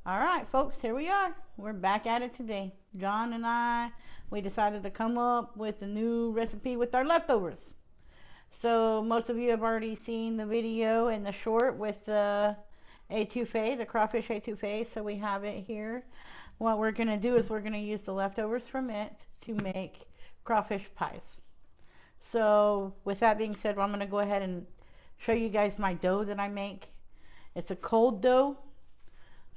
All right, folks, here we are. We're back at it today. John and we decided to come up with a new recipe with our leftovers. So most of you have already seen the video and the short with the étouffée, the crawfish étouffée. So we have it here. What we're going to do is we're going to use the leftovers from it to make crawfish pies. So with that being said, I'm going to go ahead and show you guys my dough that I make. It's a cold dough.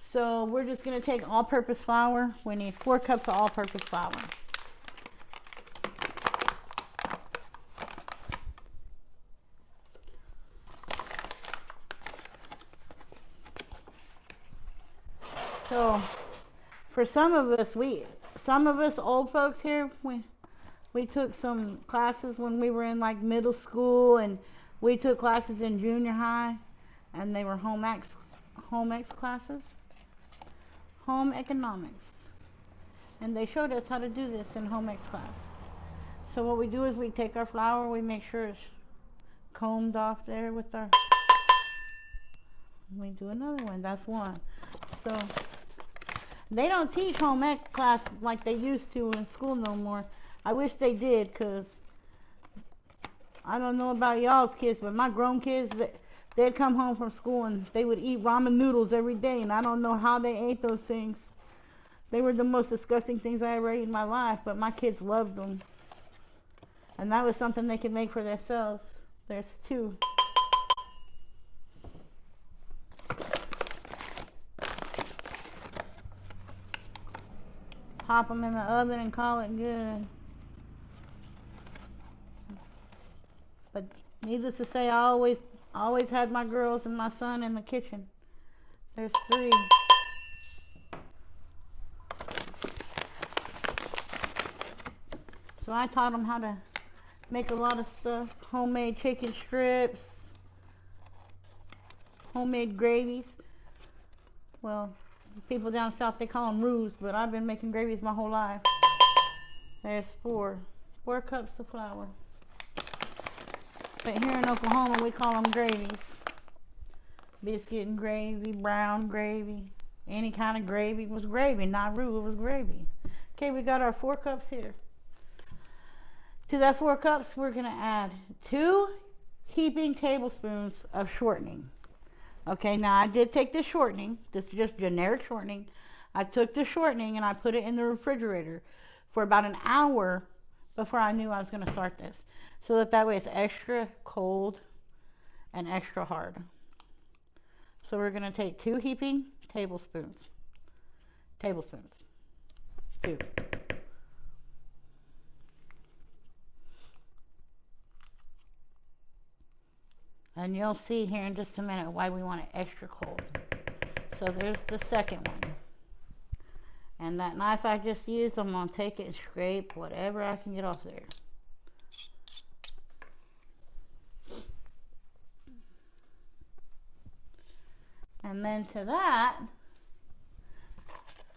So we're just going to take all-purpose flour. We need 4 cups of all-purpose flour. So for some of us old folks here, we took some classes when we were in like middle school, and we took classes in junior high, and they were home ec classes, home economics. And they showed us how to do this in home ec class. So what we do is we take our flour, we make sure it's combed off there with our, we do another one, that's one. So they don't teach home ec class like they used to in school no more. I wish they did, because I don't know about y'all's kids, but my grown kids, they'd come home from school and they would eat ramen noodles every day, and I don't know how they ate those things. They were the most disgusting things I ever ate in my life, but my kids loved them. And that was something they could make for themselves. There's 2. Pop them in the oven and call it good. But needless to say, I always had my girls and my son in the kitchen. There's 3. So I taught them how to make a lot of stuff. Homemade chicken strips, homemade gravies. Well, people down south, they call them roux, but I've been making gravies my whole life. There's 4 cups of flour. But here in Oklahoma, we call them gravies. Biscuit and gravy, brown gravy, any kind of gravy was gravy, not roux, it was gravy. Okay, we got our 4 cups here. To that 4 cups, we're going to add 2 heaping tablespoons of shortening. Okay, now I did take the shortening. This is just generic shortening. I took the shortening and I put it in the refrigerator for about an hour before I knew I was going to start this. So that way it's extra cold and extra hard. So we're going to take 2 heaping tablespoons. 2. And you'll see here in just a minute why we want it extra cold. So there's the second one. And that knife I just used, I'm going to take it and scrape whatever I can get off there. And then to that,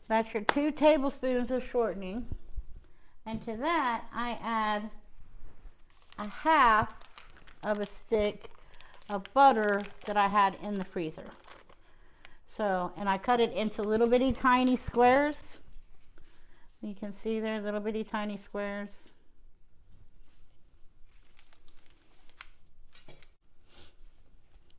that's your 2 tablespoons of shortening. And to that, I add a half of a stick of butter that I had in the freezer. So, and I cut it into little bitty tiny squares. You can see there, little bitty tiny squares.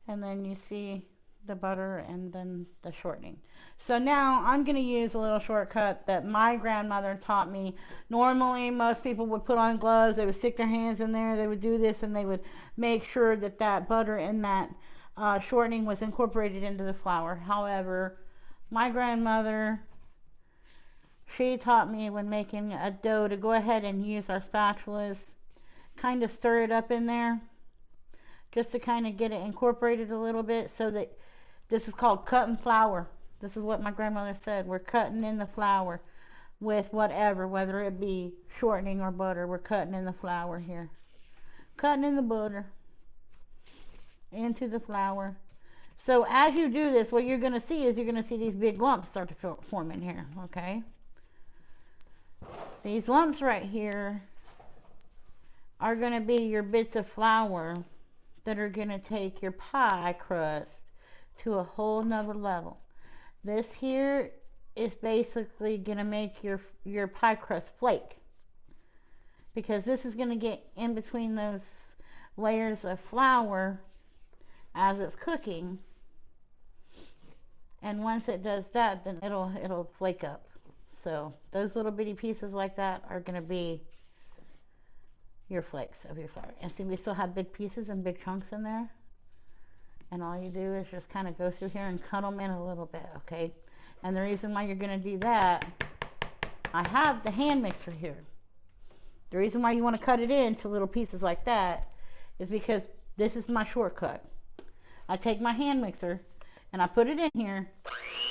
And then you see the butter and then the shortening. So now I'm going to use a little shortcut that my grandmother taught me. Normally most people would put on gloves, they would stick their hands in there, they would do this, and they would make sure that that butter and that shortening was incorporated into the flour. However, my grandmother, she taught me when making a dough to go ahead and use our spatulas, kind of stir it up in there just to kind of get it incorporated a little bit, so that this is called cutting flour. This is what my grandmother said. We're cutting in the flour with whatever, whether it be shortening or butter. We're cutting in the flour here. Cutting in the butter into the flour. So as you do this, what you're going to see is you're going to see these big lumps start to form in here, okay? These lumps right here are going to be your bits of flour that are going to take your pie crust to a whole nother level. This here is basically going to make your pie crust flake, because this is going to get in between those layers of flour as it's cooking, and once it does that, then it'll flake up. So those little bitty pieces like that are going to be your flakes of your flour. And see, we still have big pieces and big chunks in there, and all you do is just kind of go through here and cut them in a little bit, okay? And the reason why you're going to do that, I have the hand mixer here. The reason why you want to cut it into little pieces like that is because this is my shortcut. I take my hand mixer and I put it in here,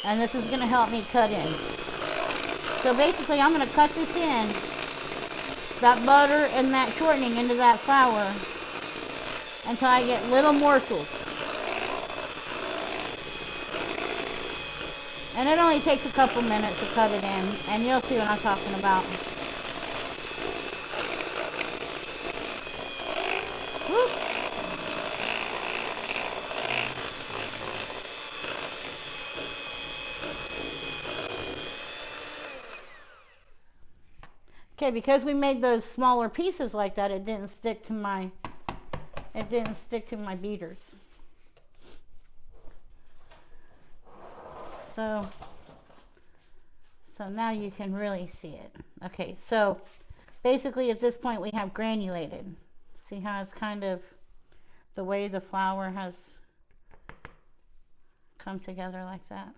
and this is going to help me cut in. So basically I'm going to cut this in, that butter and that shortening into that flour, until I get little morsels. And it only takes a couple minutes to cut it in, and you'll see what I'm talking about. Woo. Okay, because we made those smaller pieces like that, it didn't stick to my beaters. So now you can really see it. Okay, so basically at this point we have granulated. See how it's kind of the way the flour has come together like that?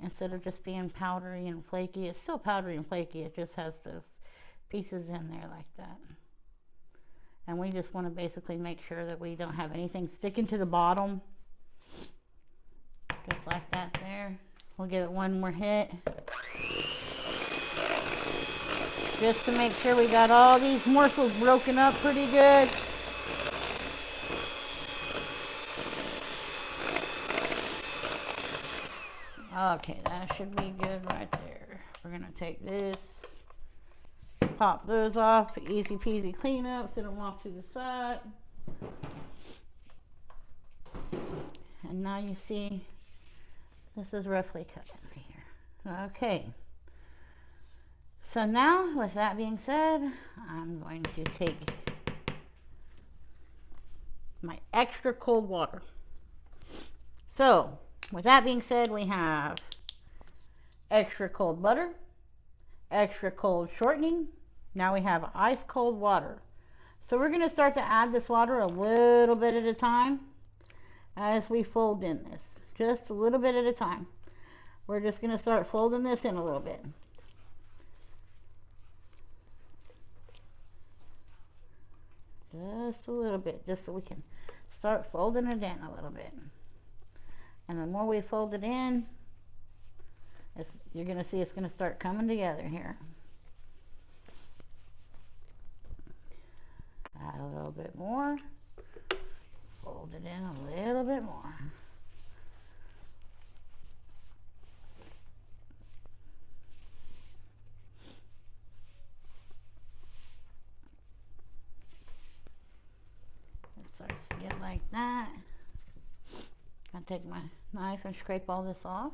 Instead of just being powdery and flaky, it's still powdery and flaky, it just has those pieces in there like that. And we just want to basically make sure that we don't have anything sticking to the bottom. Just like that there. We'll give it one more hit, just to make sure we got all these morsels broken up pretty good. Okay, that should be good right there. We're gonna take this, pop those off, easy peasy cleanup, set them off to the side. And now you see this is roughly cut in here. Okay. So now, with that being said, I'm going to take my extra cold water. So, with that being said, we have extra cold butter, extra cold shortening. Now we have ice cold water. So we're going to start to add this water a little bit at a time as we fold in this. Just a little bit at a time. We're just going to start folding this in a little bit. Just a little bit, just so we can start folding it in a little bit. And the more we fold it in, you're going to see it's going to start coming together here. Add a little bit more. Fold it in a little bit more. It starts to get like that. I take my knife and scrape all this off.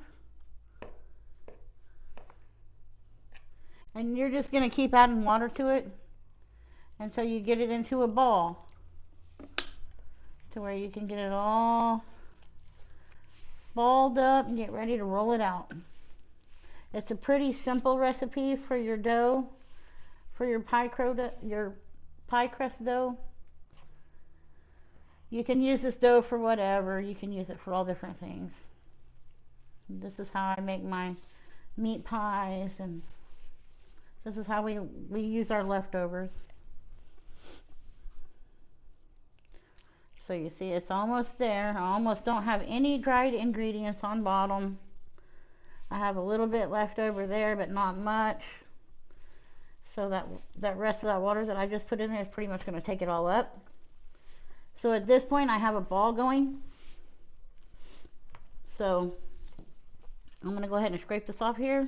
And you're just going to keep adding water to it until you get it into a ball, to where you can get it all balled up and get ready to roll it out. It's a pretty simple recipe for your dough, for your pie crust dough. You can use this dough for whatever. You can use it for all different things. This is how I make my meat pies, and this is how we use our leftovers. So you see it's almost there. I almost don't have any dried ingredients on bottom. I have a little bit left over there, but not much. So that rest of that water that I just put in there is pretty much going to take it all up. So at this point I have a ball going. So I'm going to go ahead and scrape this off here.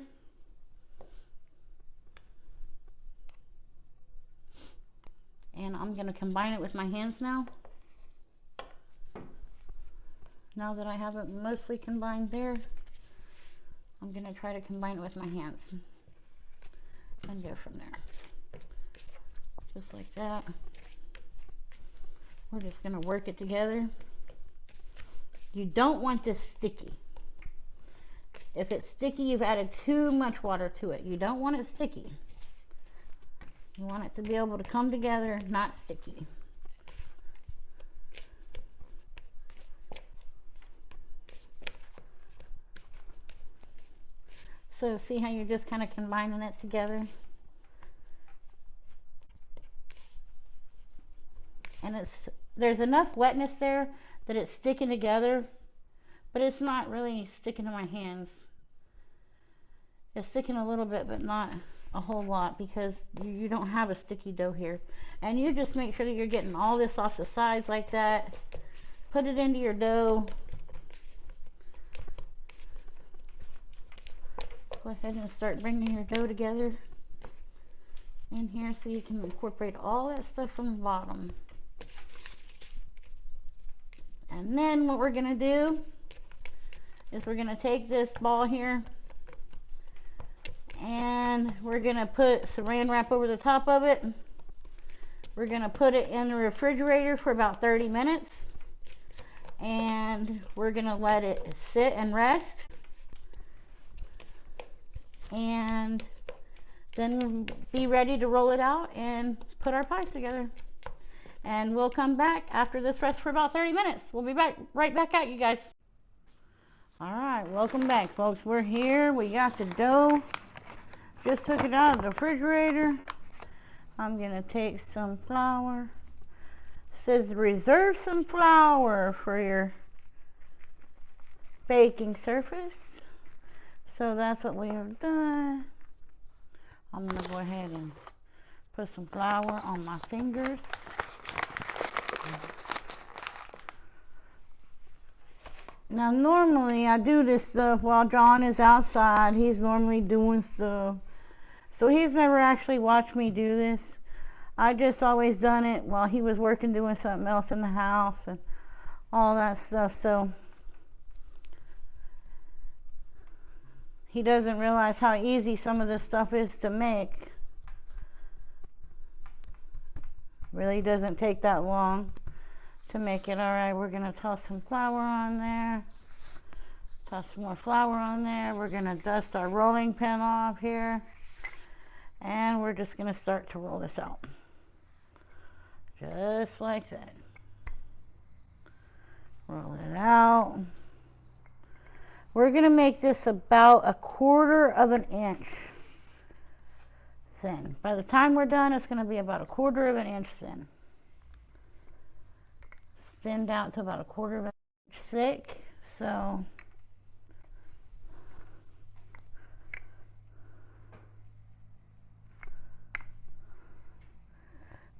And I'm going to combine it with my hands now. Now that I have it mostly combined there, I'm going to try to combine it with my hands and go from there. Just like that. We're just going to work it together. You don't want this sticky. If it's sticky, you've added too much water to it. You don't want it sticky. You want it to be able to come together, not sticky. So see how you're just kind of combining it together? And there's enough wetness there that it's sticking together, but it's not really sticking to my hands. It's sticking a little bit, but not a whole lot, because you don't have a sticky dough here. And you just make sure that you're getting all this off the sides like that. Put it into your dough. Go ahead and start bringing your dough together in here so you can incorporate all that stuff from the bottom. And then what we're going to do is we're going to take this ball here and we're going to put saran wrap over the top of it. We're going to put it in the refrigerator for about 30 minutes and we're going to let it sit and rest. And then we'll be ready to roll it out and put our pies together. And we'll come back after this rests for about 30 minutes. We'll be right back at you guys. All right, welcome back, folks. We're here. We got the dough. Just took it out of the refrigerator. I'm going to take some flour. It says reserve some flour for your baking surface. So that's what we have done. I'm going to go ahead and put some flour on my fingers. Now normally I do this stuff while John is outside. He's normally doing stuff. So he's never actually watched me do this. I just always done it while he was working doing something else in the house and all that stuff. So he doesn't realize how easy some of this stuff is to make. Really doesn't take that long to make it. All right, we're going to toss some flour on there. Toss some more flour on there. We're going to dust our rolling pin off here. And we're just going to start to roll this out. Just like that. Roll it out. We're going to make this about 1/4 of an inch thin. By the time we're done, it's going to be about 1/4 of an inch thin. It's thinned out to about 1/4 of an inch thick. So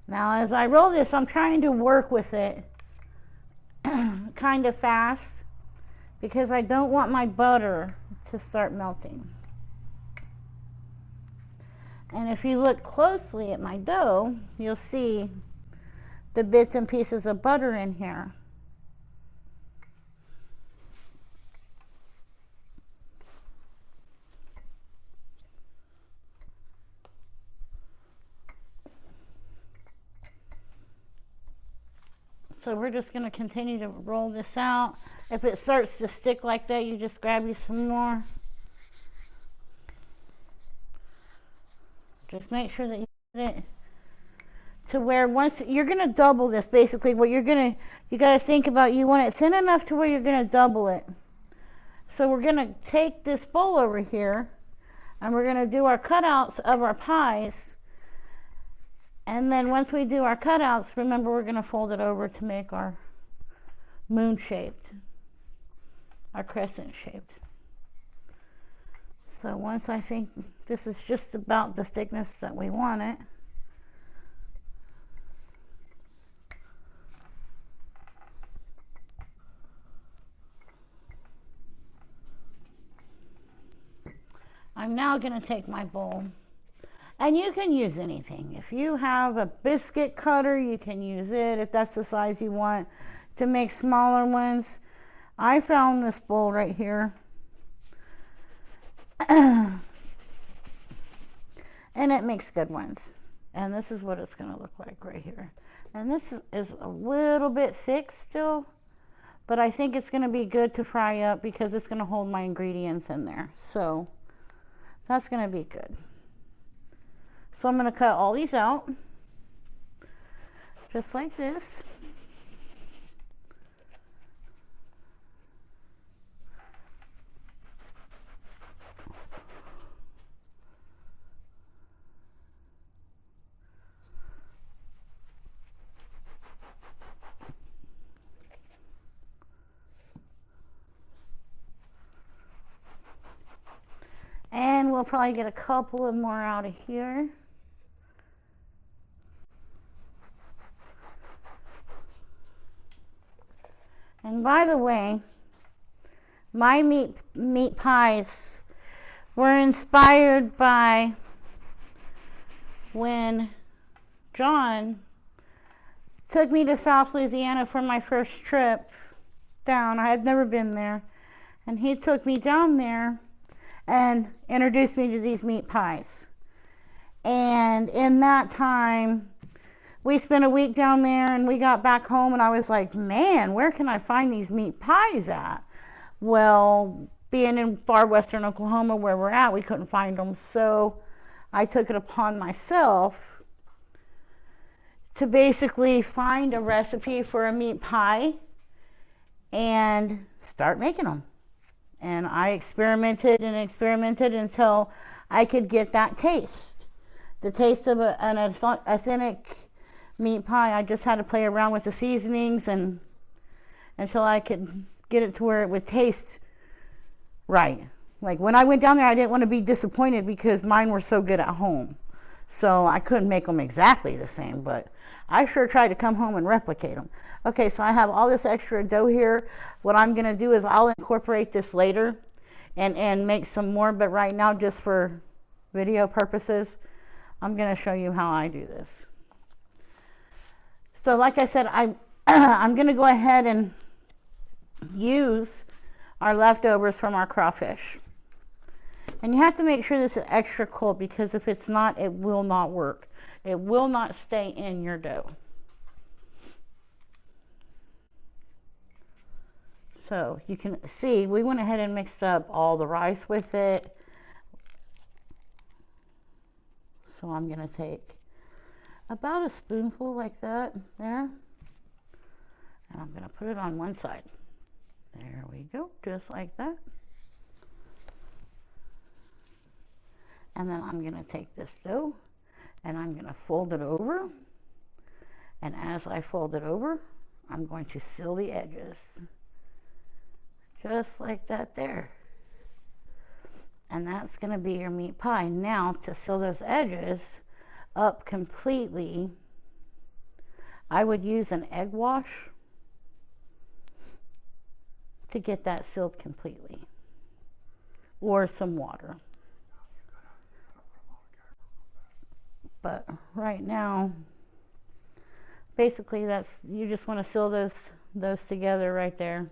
now as I roll this, I'm trying to work with it kind of fast, because I don't want my butter to start melting. And if you look closely at my dough, you'll see the bits and pieces of butter in here. So we're just going to continue to roll this out. If it starts to stick like that, you just grab you some more. Just make sure that you get it to where once you're going to double this. Basically, what you got to think about, you want it thin enough to where you're going to double it. So we're going to take this bowl over here and we're going to do our cutouts of our pies. And then once we do our cutouts, remember we're going to fold it over to make our moon shaped, our crescent shaped. So once I think this is just about the thickness that we want it, I'm now going to take my bowl. And you can use anything. If you have a biscuit cutter, you can use it if that's the size you want to make smaller ones. I found this bowl right here. And it makes good ones. And this is what it's going to look like right here. And this is a little bit thick still, but I think it's going to be good to fry up because it's going to hold my ingredients in there. So that's going to be good. So I'm going to cut all these out just like this. And we'll probably get a couple of more out of here. And by the way, my meat pies were inspired by when John took me to South Louisiana for my first trip down. I had never been there. And he took me down there and introduced me to these meat pies. And in that time, we spent a week down there and we got back home and I was like, man, where can I find these meat pies at? Well, being in far western Oklahoma where we're at, we couldn't find them. So I took it upon myself to basically find a recipe for a meat pie and start making them. And I experimented and experimented until I could get that taste. The taste of an authentic meat pie. I just had to play around with the seasonings and until I could get it to where it would taste right. Like when I went down there, I didn't want to be disappointed because mine were so good at home. So I couldn't make them exactly the same, but I sure tried to come home and replicate them. Okay, so I have all this extra dough here. What I'm going to do is I'll incorporate this later and make some more, but right now, just for video purposes, I'm going to show you how I do this. So like I said, I'm going to go ahead and use our leftovers from our crawfish. And you have to make sure this is extra cold because if it's not, it will not work. It will not stay in your dough. So you can see we went ahead and mixed up all the rice with it. So I'm going to take about a spoonful like that there. And I'm going to put it on one side. There we go, just like that. And then I'm going to take this dough and I'm going to fold it over. And as I fold it over, I'm going to seal the edges. Just like that there. And that's going to be your meat pie. Now, to seal those edges up completely, I would use an egg wash to get that sealed completely. Or some water. But right now, basically you just want to seal those together right there.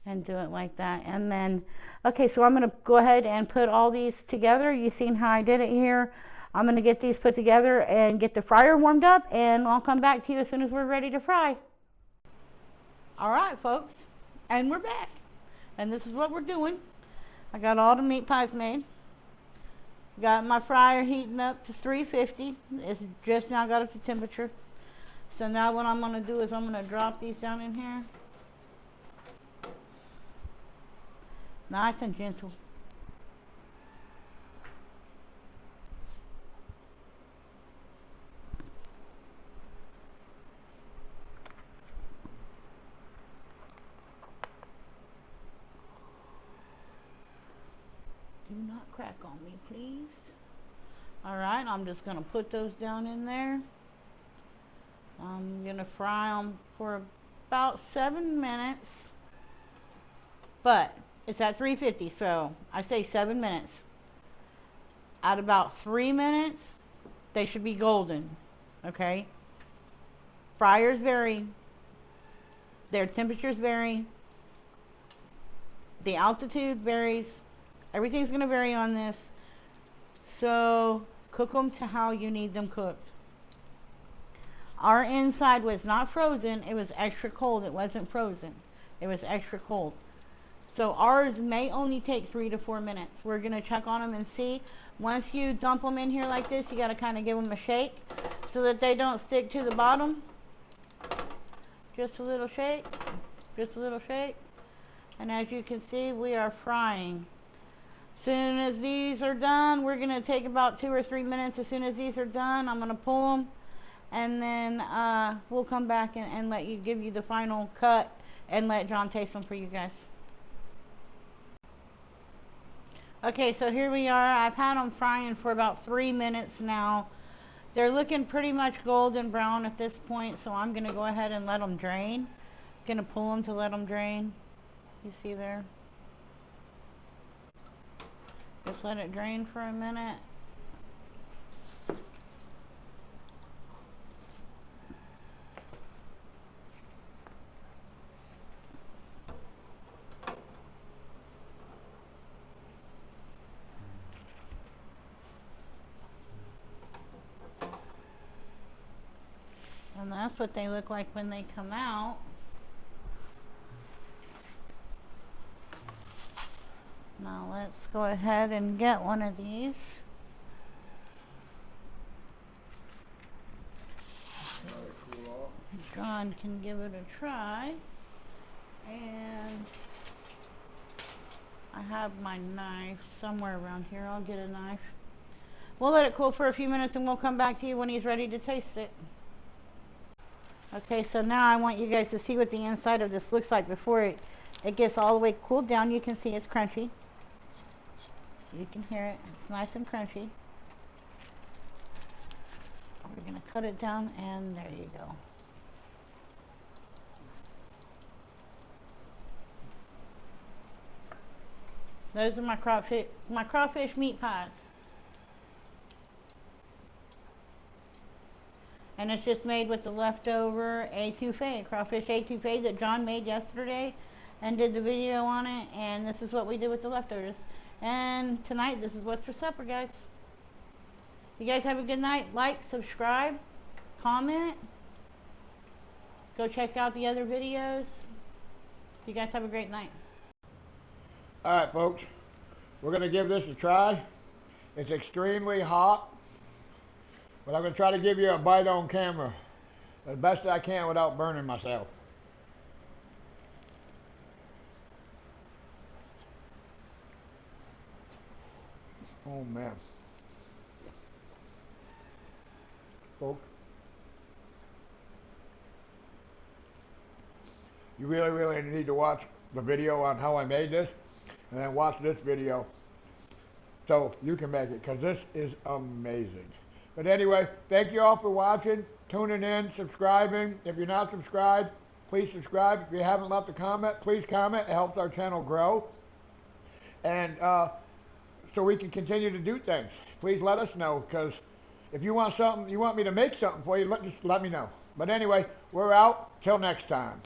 And do it like that. And then, okay, so I'm going to go ahead and put all these together. You've seen how I did it here. I'm going to get these put together and get the fryer warmed up, and I'll come back to you as soon as we're ready to fry. All right, folks, and we're back. And this is what we're doing. I got all the meat pies made. Got my fryer heating up to 350. It's just now got up to temperature. So now what I'm going to do is I'm going to drop these down in here. Nice and gentle. Do not crack on me, please. Alright, I'm just going to put those down in there. I'm going to fry them for about 7 minutes. But it's at 350, so I say 7 minutes. At about 3 minutes, they should be golden. Okay? Fryers vary. Their temperatures vary. the altitude varies. Everything's going to vary on this. So cook them to how you need them cooked. Our inside was not frozen. It was extra cold. It wasn't frozen. It was extra cold. So ours may only take 3 to 4 minutes. We're going to check on them and see. Once you dump them in here like this, you got to kind of give them a shake so that they don't stick to the bottom. Just a little shake. Just a little shake. And as you can see, we are frying. As soon as these are done, we're going to take about 2 or 3 minutes. As soon as these are done, I'm going to pull them. And then we'll come back and let you give you the final cut and let John taste them for you guys. Okay, so here we are. I've had them frying for about 3 minutes now. They're looking pretty much golden brown at this point, so I'm going to go ahead and let them drain. I'm going to pull them to let them drain. You see there? Just let it drain for a minute. And that's what they look like when they come out. Now let's go ahead and get one of these. John can give it a try. And I have my knife somewhere around here. I'll get a knife. We'll let it cool for a few minutes and we'll come back to you when he's ready to taste it. Okay, so now I want you guys to see what the inside of this looks like before it gets all the way cooled down. You can see it's crunchy. You can hear it. It's nice and crunchy. We're going to cut it down and there you go. Those are my crawfish meat pies. And it's just made with the leftover étouffée, crawfish étouffée that John made yesterday and did the video on it. And this is what we did with the leftovers. And tonight, this is what's for supper, guys. You guys have a good night. Like, subscribe, comment. Go check out the other videos. You guys have a great night. Alright folks, we're going to give this a try. It's extremely hot, but I'm going to try to give you a bite on camera as best I can without burning myself. Oh man. Folks, you really need to watch the video on how I made this and then watch this video so you can make it, because this is amazing. But anyway, thank you all for watching, tuning in, subscribing. If you're not subscribed, please subscribe. If you haven't left a comment, please comment. It helps our channel grow. And so we can continue to do things. Please let us know, because if you want something, you want me to make something for you, just let me know. But anyway, we're out. Till next time.